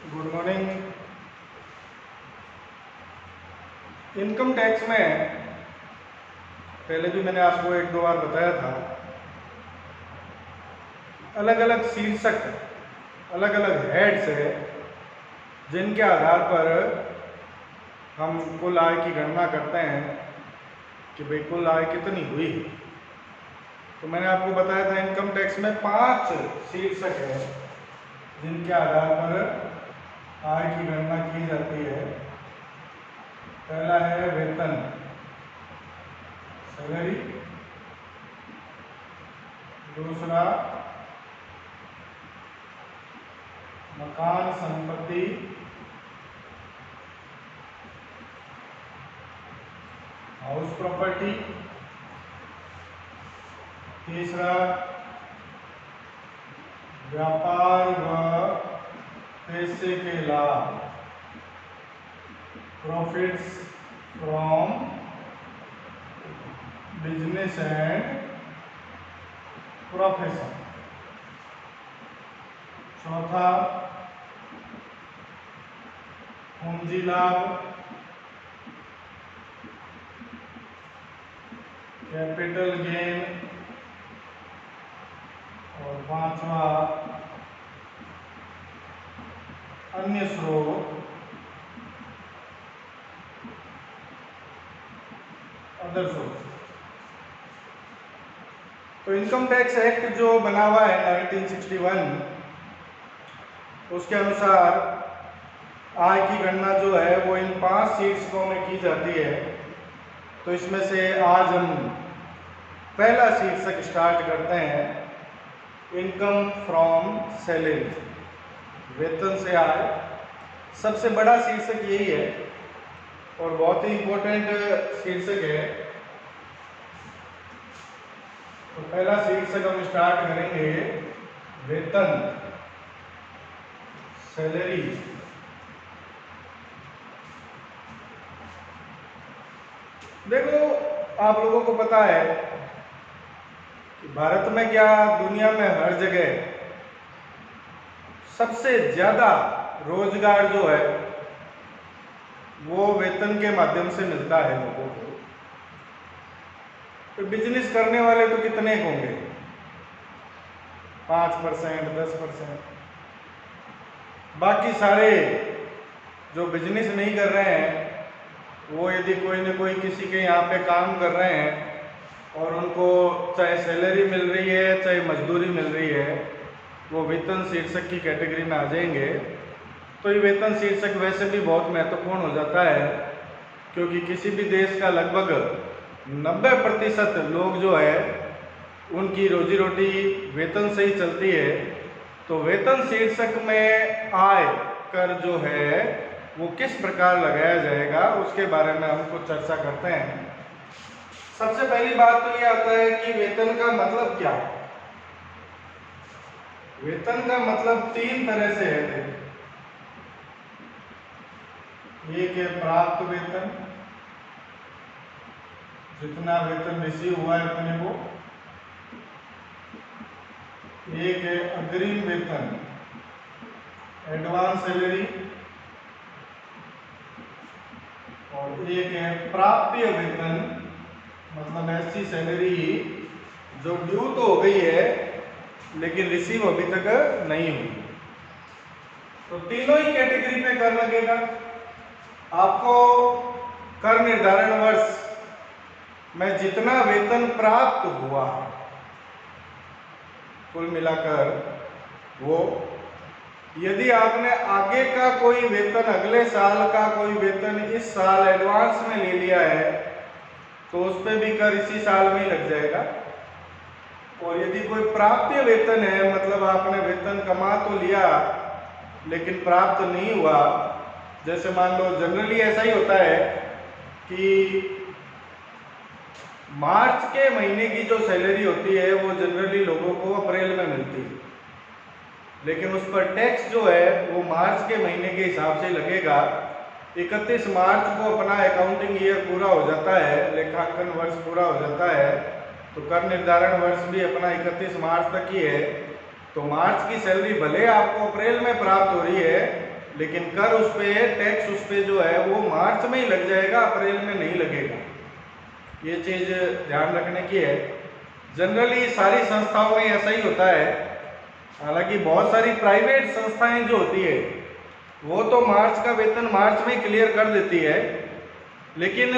Good morning. Income tax में पहले भी मैंने आपको एक दो बार बताया था, अलग अलग शीर्षक, अलग अलग हेड्स है जिनके आधार पर हम कुल आय की गणना करते हैं कि भाई कुल आय कितनी हुई। तो मैंने आपको बताया था इनकम टैक्स में 5 शीर्षक है जिनके आधार पर आय की गणना की जाती है। पहला है वेतन, सैलरी। दूसरा मकान संपत्ति, हाउस प्रॉपर्टी। तीसरा व्यापार व पैसे के लाभ, profits from business and profession. चौथा पूंजी लाभ, कैपिटल गेन। और पांचवा अन्य स्रोत, अदर सोर्स। तो इनकम टैक्स एक्ट जो बना हुआ है 1961, उसके अनुसार आय की गणना जो है वो इन 5 शीर्षकों में की जाती है। तो इसमें से आज हम पहला शीर्षक स्टार्ट करते हैं, इनकम फ्रॉम सैलरी, वेतन से आय। सबसे बड़ा शीर्षक यही है और बहुत ही इंपॉर्टेंट शीर्षक है। तो पहला शीर्षक हम स्टार्ट करेंगे, वेतन, सैलरी। देखो, आप लोगों को पता है कि भारत में क्या दुनिया में हर जगह सबसे ज्यादा रोजगार जो है वो वेतन के माध्यम से मिलता है लोगों को। तो बिजनेस करने वाले तो कितने होंगे, 5%, 10%। बाकी सारे जो बिजनेस नहीं कर रहे हैं वो यदि कोई न कोई किसी के यहाँ पे काम कर रहे हैं और उनको चाहे सैलरी मिल रही है चाहे मजदूरी मिल रही है, वो वेतन शीर्षक की कैटेगरी में आ जाएंगे। तो ये वेतन शीर्षक वैसे भी बहुत महत्वपूर्ण हो जाता है, क्योंकि किसी भी देश का लगभग 90% लोग जो है उनकी रोजी रोटी वेतन से ही चलती है। तो वेतन शीर्षक में आय कर जो है वो किस प्रकार लगाया जाएगा उसके बारे में हम कुछ चर्चा करते हैं। सबसे पहली बात तो ये आता है कि वेतन का मतलब क्या है। वेतन का मतलब 3 तरह से है। एक है प्राप्त वेतन, जितना वेतन रिसीव हुआ है अपने को। एक है अग्रिम वेतन, एडवांस सैलरी। और एक है प्राप्य वेतन, मतलब ऐसी सैलरी जो ड्यू तो हो गई है लेकिन रिसीव अभी तक नहीं हुई। तो तीनों ही कैटेगरी पे कर लगेगा। आपको कर निर्धारण वर्ष में जितना वेतन प्राप्त हुआ कुल मिलाकर वो, यदि आपने आगे का कोई वेतन, अगले साल का कोई वेतन इस साल एडवांस में ले लिया है तो उस पर भी कर इसी साल में ही लग जाएगा। और यदि कोई प्राप्य वेतन है, मतलब आपने वेतन कमा तो लिया लेकिन प्राप्त नहीं हुआ, जैसे मान लो जनरली ऐसा ही होता है कि मार्च के महीने की जो सैलरी होती है वो जनरली लोगों को अप्रैल में मिलती है, लेकिन उस पर टैक्स जो है वो मार्च के महीने के हिसाब से लगेगा। 31 मार्च को अपना अकाउंटिंग ईयर पूरा हो जाता है, लेखांकन वर्ष पूरा हो जाता है, तो कर निर्धारण वर्ष भी अपना 31 मार्च तक ही है। तो मार्च की सैलरी भले आपको अप्रैल में प्राप्त हो रही है लेकिन कर उस पे, टैक्स उस पे जो है वो मार्च में ही लग जाएगा, अप्रैल में नहीं लगेगा। ये चीज़ ध्यान रखने की है। जनरली सारी संस्थाओं में ऐसा ही होता है। हालांकि बहुत सारी प्राइवेट संस्थाएं जो होती है वो तो मार्च का वेतन मार्च में क्लियर कर देती है, लेकिन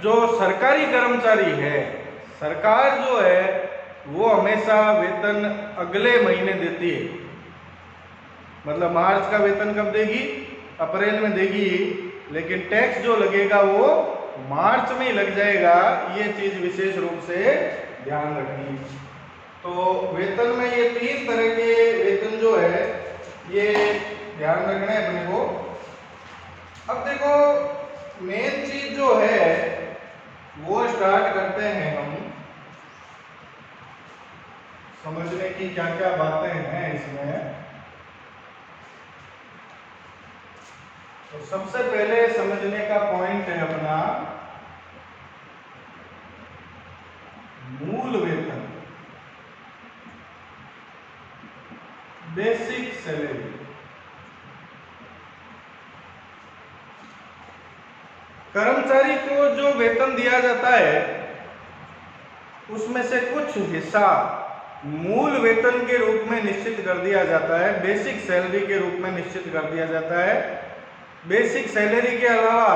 जो सरकारी कर्मचारी है, सरकार जो है वो हमेशा वेतन अगले महीने देती है। मतलब मार्च का वेतन कब देगी? अप्रैल में देगी, लेकिन टैक्स जो लगेगा वो मार्च में ही लग जाएगा। ये चीज विशेष रूप से ध्यान रखनी। तो वेतन में ये 3 तरह के वेतन जो है ये ध्यान रखना है अपने को। अब देखो मेन चीज जो है वो स्टार्ट करते हैं हम समझने की क्या क्या बातें हैं इसमें। तो सबसे पहले समझने का पॉइंट है अपना मूल वेतन, बेसिक सैलरी। कर्मचारी को जो वेतन दिया जाता है उसमें से कुछ हिस्सा मूल वेतन के रूप में निश्चित कर दिया जाता है, बेसिक सैलरी के रूप में निश्चित कर दिया जाता है। बेसिक सैलरी के अलावा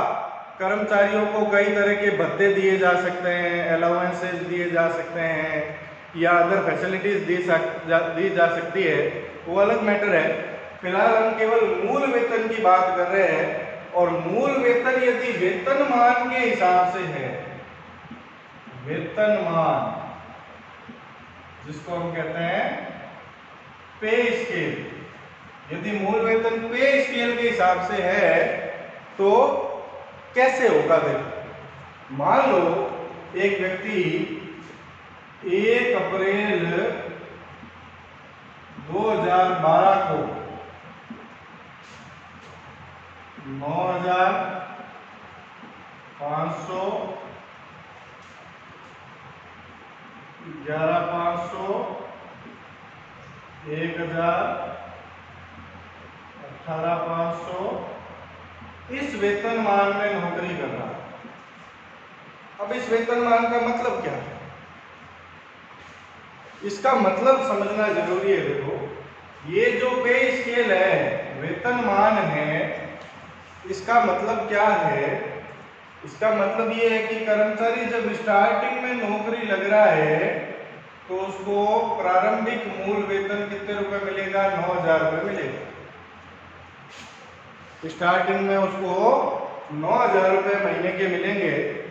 कर्मचारियों को कई तरह के भत्ते दिए जा सकते हैं, अलाउंसेस दिए जा सकते हैं, या अदर फैसिलिटीज दी जा सकती है, वो अलग मैटर है। फिलहाल हम केवल मूल वेतन की बात कर रहे हैं। और मूल वेतन यदि वेतनमान के हिसाब से है, वेतनमान जिसको हम कहते हैं पे स्केल, यदि मूल वेतन पे स्केल के हिसाब से है तो कैसे होगा? देखो मान लो एक व्यक्ति 1 अप्रैल 2012 को 9,500, 11,500, 1,000, 18,500 इस वेतनमान में नौकरी कर रहा है। अब इस वेतनमान का मतलब क्या है? इसका मतलब समझना जरूरी है। देखो ये जो पे स्केल है, वेतनमान है, इसका मतलब क्या है? इसका मतलब ये है कि कर्मचारी जब स्टार्टिंग में नौकरी लग रहा है तो उसको प्रारंभिक मूल वेतन कितने रुपए मिलेगा? 9,000 रुपए मिलेगा। स्टार्टिंग में उसको 9,000 रुपए महीने के मिलेंगे।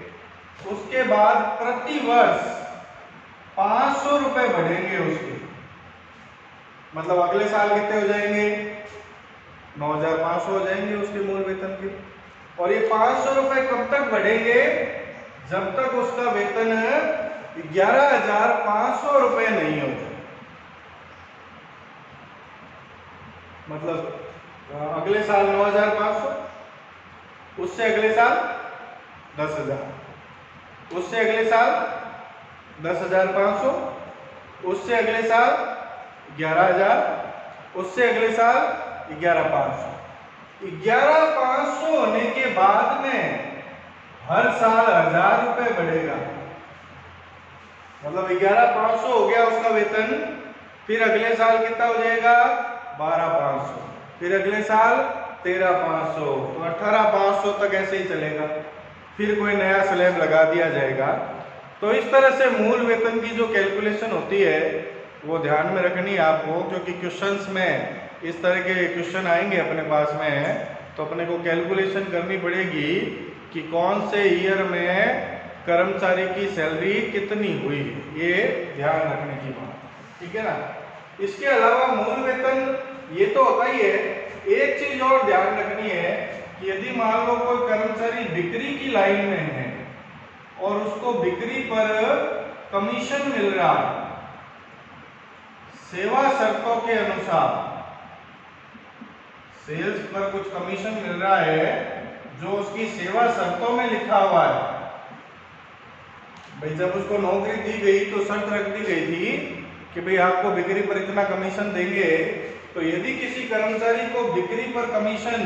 उसके बाद प्रति वर्ष 500 रुपए बढ़ेंगे उसके। मतलब अगले साल कितने हो जाएंगे? 9,500 हो जाएंगे उसके मूल वेतन के। और ये 500 रुपए कब तक बढ़ेंगे? जब तक उसका वेतन 11,500 रुपए नहीं हो जाए। मतलब अगले साल 9,500, उससे अगले साल 10,000, उससे अगले साल 10,500, उससे अगले साल 11,000, उससे अगले साल 11,500। 11,500 होने के बाद में हर साल 1,000 रुपए बढ़ेगा। मतलब 11,500 हो गया उसका वेतन, फिर अगले साल कितना हो जाएगा? 12,500, फिर अगले साल 13,500, तो 18,500 तक ऐसे ही चलेगा। फिर कोई नया स्लैब लगा दिया जाएगा। तो इस तरह से मूल वेतन की जो कैलकुलेशन होती है वो ध्यान में रखनी है आपको, क्योंकि क्वेश्चंस में इस तरह के क्वेश्चन आएंगे अपने पास में, तो अपने को कैलकुलेशन करनी पड़ेगी कि कौन से ईयर में कर्मचारी की सैलरी कितनी हुई, ये ध्यान रखने की बात, ठीक है ना। इसके अलावा मूल वेतन ये तो होता ही है। एक चीज और ध्यान रखनी है कि यदि मान लो कोई कर्मचारी बिक्री की लाइन में है और उसको बिक्री पर कमीशन मिल रहा है सेवा शर्तों के अनुसार, सेल्स पर कुछ कमीशन मिल रहा है जो उसकी सेवा शर्तों में लिखा हुआ है। भाई जब उसको नौकरी दी गई तो शर्त रख दी गई थी कि भाई आपको बिक्री पर इतना कमीशन देंगे, तो यदि किसी कर्मचारी को बिक्री पर कमीशन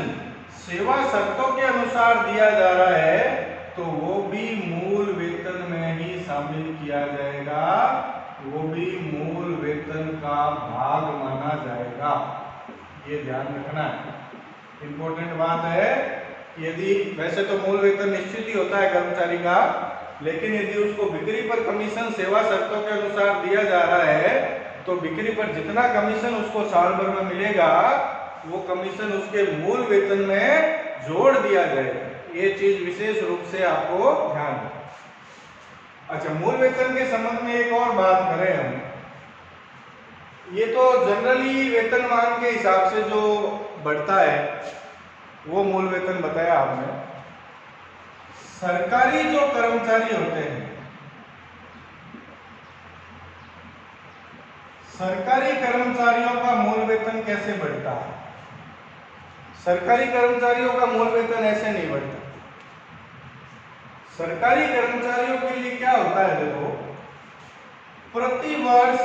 सेवा शर्तों के अनुसार दिया जा रहा है तो वो भी मूल वेतन में ही शामिल किया जाएगा, वो भी मूल वेतन का भाग माना जाएगा। ये ध्यान रखना है, इंपॉर्टेंट बात है। यदि वैसे तो मूल वेतन निश्चित ही होता है कर्मचारी का, लेकिन यदि उसको बिक्री पर कमीशन सेवा शर्तों के अनुसार दिया जा रहा है तो बिक्री पर जितना कमीशन उसको साल भर में मिलेगा वो कमीशन उसके मूल वेतन में जोड़ दिया जाएगा। ये चीज विशेष रूप से आपको ध्यान रखना। अच्छा, मूल वेतन के संबंध में एक और बात करें हम। ये तो जनरली वेतनमान के हिसाब से जो बढ़ता है वो मूल वेतन बताया आपने। सरकारी जो कर्मचारी होते हैं, सरकारी कर्मचारियों का मूल वेतन कैसे बढ़ता है? सरकारी कर्मचारियों का मूल वेतन ऐसे नहीं बढ़ता। सरकारी कर्मचारियों के लिए क्या होता है, देखो, प्रति वर्ष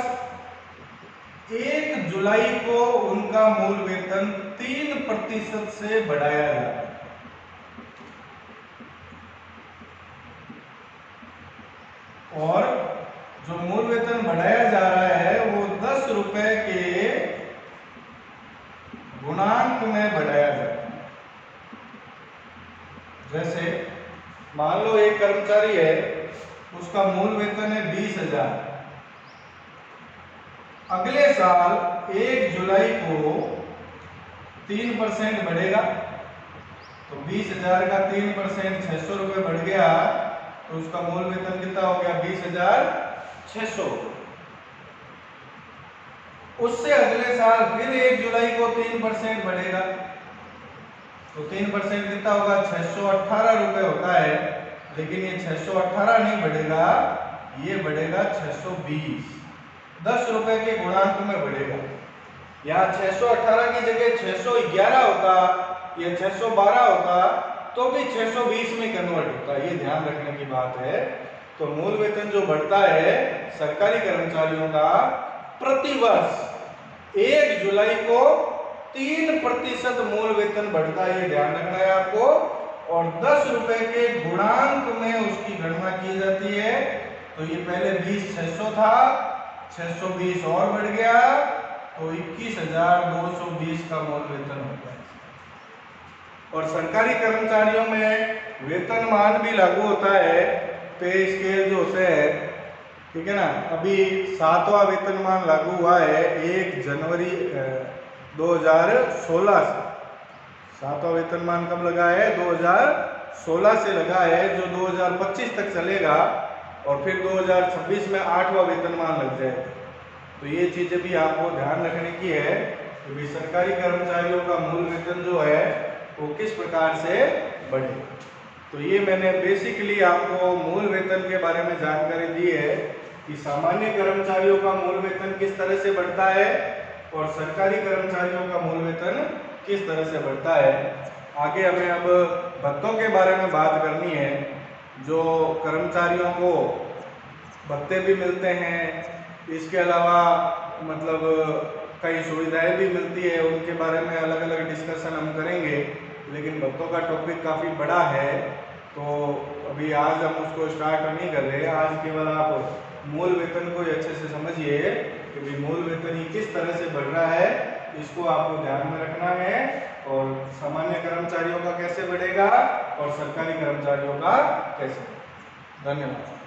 1 जुलाई को उनका मूल वेतन 3% से बढ़ाया जाता है। और जो मूल वेतन बढ़ाया जा रहा है वो 10 रुपए के गुणांक में बढ़ाया जाता है। जैसे मान लो एक कर्मचारी है, उसका मूल वेतन है 20,000। अगले साल 1 जुलाई को 3% बढ़ेगा, तो 20,000 का 3% 600 रुपये बढ़ गया, तो उसका मूल वेतन कितना हो गया? 20,600। उससे अगले साल फिर 1 जुलाई को 3% बढ़ेगा, तो 3% कितना होगा? 618 रुपये होता है। लेकिन ये 618 नहीं बढ़ेगा, ये बढ़ेगा 620। 10 रुपए के गुणांक में बढ़ेगा। यहाँ 618 की जगह 611 होता या 612 होता तो भी 620 में कन्वर्ट होता। ये ध्यान रखने की बात है। तो मूल वेतन जो बढ़ता है सरकारी कर्मचारियों का प्रति वर्ष 1 जुलाई को 3% मूल वेतन बढ़ता है, ये ध्यान रखना है आपको। और 10 रुपए के गुणांक में उसकी गणना की जाती है। तो ये पहले 20,600 था, 620 और बढ़ गया, तो 21,220 का मूल वेतन हो गया। और सरकारी कर्मचारियों में वेतनमान भी लागू होता है, पे स्केल जो होते हैं, ठीक है ना। अभी 7वां वेतनमान लागू हुआ है 1 जनवरी 2016 से। 7वां वेतनमान कब लगा है? 2016 से लगा है, जो 2025 तक चलेगा। और फिर 2026 में 8वां वेतनमान लग जाएगा। तो ये चीजें भी आपको ध्यान रखने की है कि सरकारी कर्मचारियों का मूल वेतन जो है वो किस प्रकार से बढ़े। तो ये मैंने बेसिकली आपको मूल वेतन के बारे में जानकारी दी है कि सामान्य कर्मचारियों का मूल वेतन किस तरह से बढ़ता है और सरकारी कर्मचारियों का मूल वेतन किस तरह से बढ़ता है। आगे हमें अब भत्तों के बारे में बात करनी है। जो कर्मचारियों को भत्ते भी मिलते हैं, इसके अलावा मतलब कई सुविधाएं भी मिलती है, उनके बारे में अलग अलग डिस्कशन हम करेंगे। लेकिन भत्तों का टॉपिक काफ़ी बड़ा है, तो अभी आज हम उसको स्टार्ट नहीं कर रहे। आज केवल आप मूल वेतन को अच्छे से समझिए कि भी मूल वेतन ही किस तरह से बढ़ रहा है, इसको आपको ध्यान में रखना है। और सामान्य कर्मचारियों का कैसे बढ़ेगा और सरकारी कर्मचारियों का कैसे। धन्यवाद।